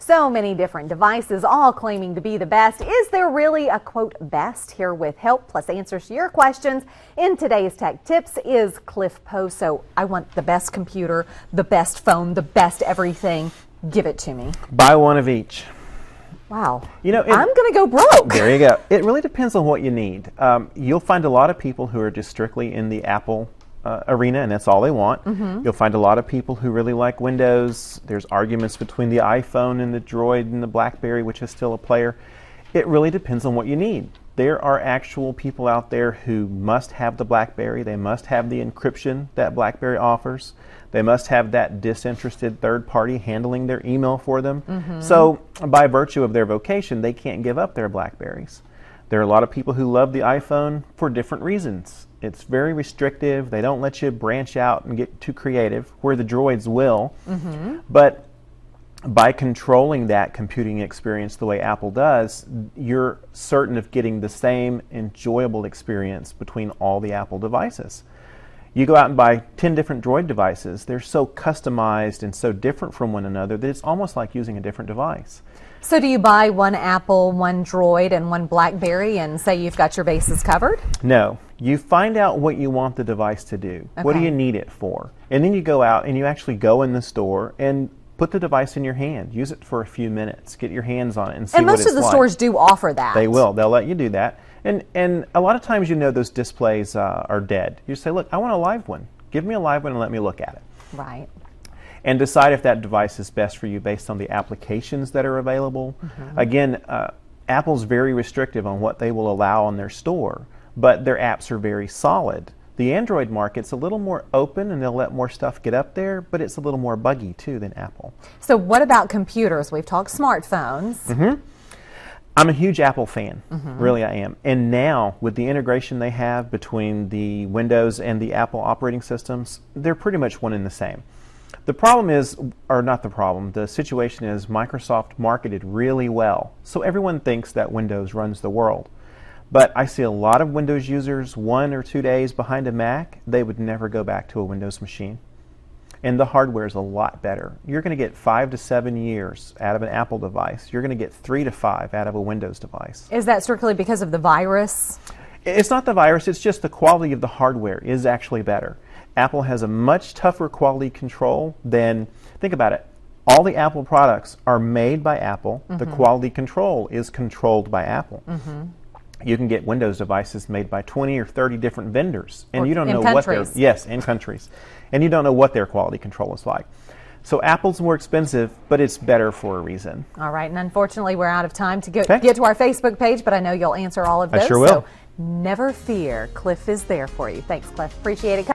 So many different devices, all claiming to be the best. Is there really a quote best? Here with help plus answers to your questions in today's Tech Tips is Cliff Poe. So I want the best computer, the best phone, the best everything. Give it to me. Buy one of each. Wow. You know, I'm going to go broke. There you go. It really depends on what you need. You'll find a lot of people who are just strictly in the Apple arena, and that's all they want. You'll find a lot of people who really like Windows. There's arguments between the iPhone and the Droid and the BlackBerry, which is still a player. It really depends on what you need. There are actual people out there who must have the BlackBerry. They must have the encryption that BlackBerry offers. They must have that disinterested third party handling their email for them. So by virtue of their vocation, they can't give up their BlackBerries. There are a lot of people who love the iPhone for different reasons. It's very restrictive. They don't let you branch out and get too creative, where the Droids will. But by controlling that computing experience the way Apple does, you're certain of getting the same enjoyable experience between all the Apple devices. You go out and buy 10 different Droid devices. They're so customized and so different from one another that it's almost like using a different device. So do you buy one Apple, one Droid, and one BlackBerry and say you've got your bases covered? No. You find out what you want the device to do. Okay. What do you need it for? And then you go out and you actually go in the store and put the device in your hand. Use it for a few minutes. Get your hands on it and see what it's like. And most of the stores do offer that. They will. They'll let you do that. And a lot of times, you know, those displays are dead. You say, look, I want a live one. Give me a live one and let me look at it. Right. And decide if that device is best for you based on the applications that are available. Again, Apple's very restrictive on what they will allow on their store, but their apps are very solid. The Android market's a little more open and they'll let more stuff get up there, but it's a little more buggy too than Apple. So what about computers? We've talked smartphones. I'm a huge Apple fan, really I am. And now, with the integration they have between the Windows and the Apple operating systems, they're pretty much one and the same. The problem is, or not the problem, the situation is Microsoft marketed really well, so everyone thinks that Windows runs the world. But I see a lot of Windows users 1 or 2 days behind a Mac. They would never go back to a Windows machine. And the hardware is a lot better. You're going to get 5 to 7 years out of an Apple device. You're going to get 3 to 5 out of a Windows device. Is that strictly because of the virus? It's not the virus, it's just the quality of the hardware is actually better. Apple has a much tougher quality control than, think about it, all the Apple products are made by Apple. The quality control is controlled by Apple. You can get Windows devices made by 20 or 30 different vendors, and you don't know what their in countries, and you don't know what their quality control is like. So Apple's more expensive, but it's better for a reason. All right, and unfortunately we're out of time to get to our Facebook page, but I know you'll answer all of those. I sure will. So never fear, Cliff is there for you. Thanks, Cliff. Appreciate it.